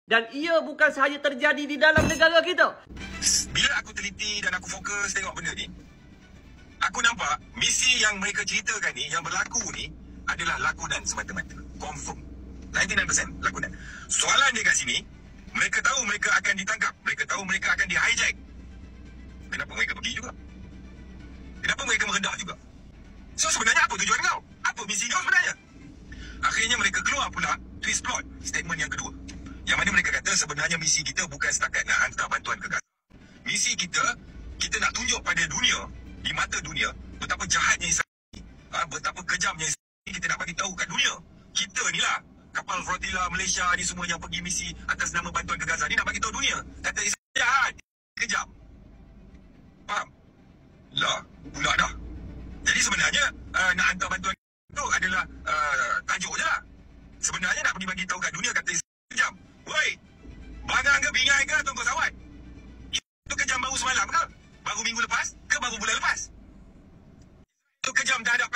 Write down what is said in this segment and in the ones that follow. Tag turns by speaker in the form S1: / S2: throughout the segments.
S1: Dan ia bukan sahaja terjadi di dalam negara kita.
S2: Bila aku teliti dan aku fokus tengok benda ni, aku nampak misi yang mereka ceritakan ni, yang berlaku ni adalah lakonan semata-mata. Confirm. 99% lakonan. Soalan dia kat sini, mereka tahu mereka akan ditangkap. Mereka tahu mereka akan di-hijack. Kenapa mereka pergi juga? Kenapa mereka meredah juga? So sebenarnya apa tujuan kau? Apa misi kau sebenarnya? Akhirnya mereka keluar pula twist plot statement yang kedua. Yang mana mereka kata sebenarnya misi kita bukan setakat nak hantar bantuan ke Gaza. Misi kita nak tunjuk pada dunia, di mata dunia, betapa jahatnya Israel ni. Betapa kejamnya Israel ni. Kita nak bagi tahu kat dunia. Kita ni lah, kapal flotilla Malaysia ni semua yang pergi misi atas nama bantuan ke Gaza ni nak bagi tahu dunia. Kata Israel jahat, kejam. Faham? Lah, pula dah. Jadi sebenarnya nak hantar bantuan itu adalah tajuk je lah. Sebenarnya nak pergi bagi tahu kat dunia kata Israel kejam. Woi, bangang ke bingai ke tongkol sawat? Itu kejam baru semalam ke? Baru minggu lepas ke baru bulan lepas? Itu kejam dah ada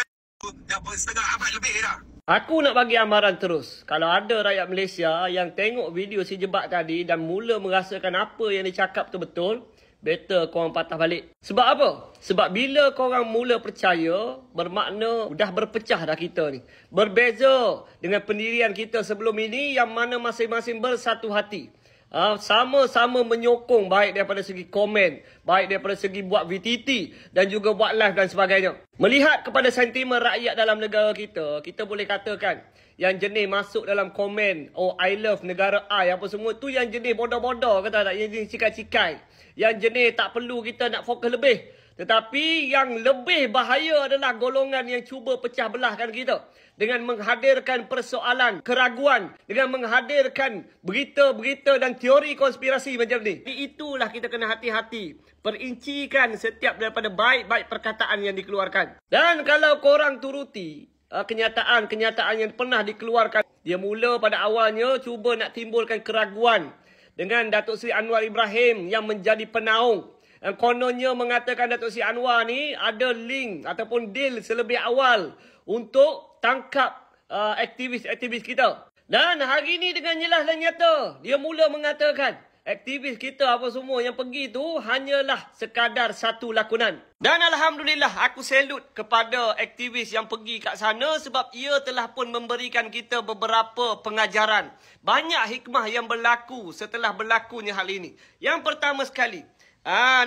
S2: setengah abad lebih dah.
S1: Aku nak bagi amaran terus. Kalau ada rakyat Malaysia yang tengok video si Jebat tadi dan mula merasakan apa yang dia cakap tu betul, better korang patah balik. Sebab apa? Sebab bila korang mula percaya, bermakna dah berpecah dah kita ni. Berbeza dengan pendirian kita sebelum ini yang mana masing-masing bersatu hati. Sama-sama menyokong baik daripada segi komen, baik daripada segi buat VTT dan juga buat live dan sebagainya. Melihat kepada sentimen rakyat dalam negara kita, kita boleh katakan yang jenis masuk dalam komen, oh I love negara I, apa semua tu yang jenis bodoh-bodoh kata tak, yang jenis cikai-cikai. Yang jenis tak perlu kita nak fokus lebih. Tetapi yang lebih bahaya adalah golongan yang cuba pecah belahkan kita. Dengan menghadirkan persoalan, keraguan. Dengan menghadirkan berita-berita dan teori konspirasi macam ni. Itulah kita kena hati-hati. Perincikan setiap daripada baik-baik perkataan yang dikeluarkan. Dan kalau korang turuti kenyataan-kenyataan yang pernah dikeluarkan. Dia mula pada awalnya cuba nak timbulkan keraguan. Dengan Datuk Seri Anwar Ibrahim yang menjadi penaung. Yang kononnya mengatakan Datuk Seri Anwar ni ada link ataupun deal selebih awal untuk tangkap aktivis-aktivis kita. Dan hari ni dengan jelas dan nyata, dia mula mengatakan aktivis kita apa semua yang pergi tu hanyalah sekadar satu lakonan. Dan Alhamdulillah aku salute kepada aktivis yang pergi kat sana sebab ia telah pun memberikan kita beberapa pengajaran. Banyak hikmah yang berlaku setelah berlakunya hal ini. Yang pertama sekali,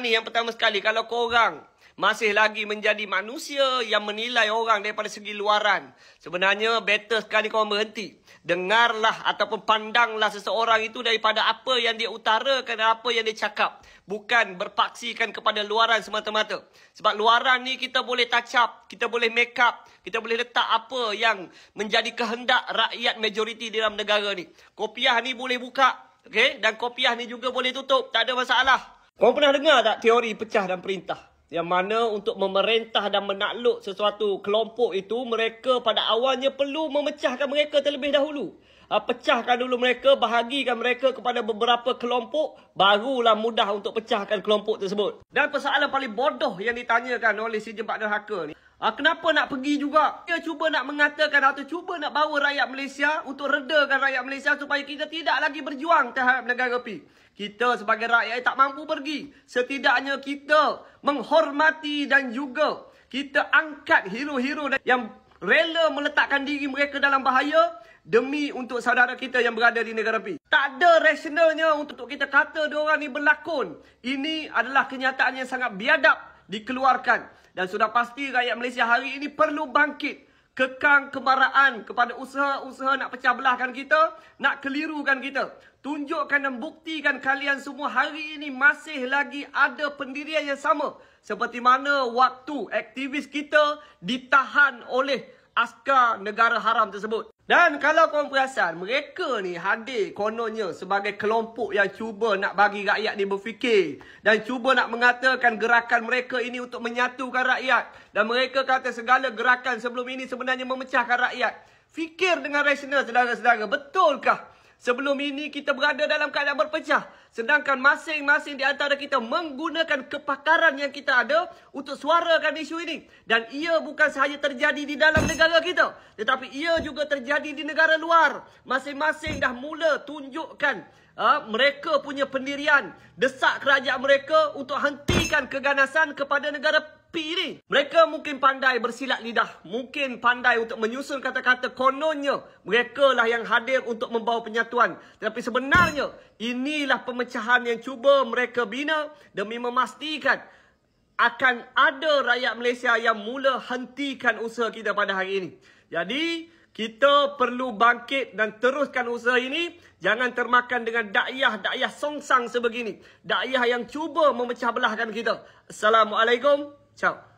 S1: yang pertama sekali, kalau korang masih lagi menjadi manusia yang menilai orang daripada segi luaran, sebenarnya better sekali korang berhenti. Dengarlah ataupun pandanglah seseorang itu daripada apa yang dia utarakan dan apa yang dia cakap. Bukan berpaksikan kepada luaran semata-mata. Sebab luaran ni kita boleh touch up, kita boleh make up, kita boleh letak apa yang menjadi kehendak rakyat majoriti dalam negara ni. Kopiah ni boleh buka, okay? Dan kopiah ni juga boleh tutup, tak ada masalah. Kau pernah dengar tak teori pecah dan perintah? Yang mana untuk memerintah dan menakluk sesuatu kelompok itu, mereka pada awalnya perlu memecahkan mereka terlebih dahulu. Pecahkan dulu mereka, bahagikan mereka kepada beberapa kelompok, barulah mudah untuk pecahkan kelompok tersebut. Dan persoalan paling bodoh yang ditanyakan oleh si Jebat Derhaka ni, kenapa nak pergi juga? Dia cuba nak mengatakan atau cuba nak bawa rakyat Malaysia untuk redakan rakyat Malaysia supaya kita tidak lagi berjuang terhadap negara P. Kita sebagai rakyat tak mampu pergi. Setidaknya kita menghormati dan juga kita angkat hero-hero yang rela meletakkan diri mereka dalam bahaya demi untuk saudara kita yang berada di negara P. Tak ada rasionalnya untuk kita kata diorang ni berlakon. Ini adalah kenyataan yang sangat biadab dikeluarkan. Dan sudah pasti rakyat Malaysia hari ini perlu bangkit. Kekang kemarahan kepada usaha-usaha nak pecah belahkan kita, nak kelirukan kita. Tunjukkan dan buktikan kalian semua hari ini masih lagi ada pendirian yang sama. Seperti mana waktu aktivis kita ditahan oleh askar negara haram tersebut. Dan kalau korang perasan, mereka ni hadir kononnya sebagai kelompok yang cuba nak bagi rakyat ni berfikir. Dan cuba nak mengatakan gerakan mereka ini untuk menyatukan rakyat. Dan mereka kata segala gerakan sebelum ini sebenarnya memecahkan rakyat. Fikir dengan rasional saudara-saudara, betulkah sebelum ini kita berada dalam keadaan berpecah? Sedangkan masing-masing di antara kita menggunakan kepakaran yang kita ada untuk suarakan isu ini. Dan ia bukan sahaja terjadi di dalam negara kita, tetapi ia juga terjadi di negara luar. Masing-masing dah mula tunjukkan mereka punya pendirian, desak kerajaan mereka untuk hentikan keganasan kepada negara P ni. Mereka mungkin pandai bersilat lidah, mungkin pandai untuk menyusun kata-kata, kononnya mereka lah yang hadir untuk membawa penyatuan. Tapi sebenarnya inilah pemecahan yang cuba mereka bina demi memastikan akan ada rakyat Malaysia yang mula hentikan usaha kita pada hari ini. Jadi kita perlu bangkit dan teruskan usaha ini. Jangan termakan dengan dakwah songsang sebegini. Dakwah yang cuba memecah belahkan kita. Assalamualaikum. Ciao.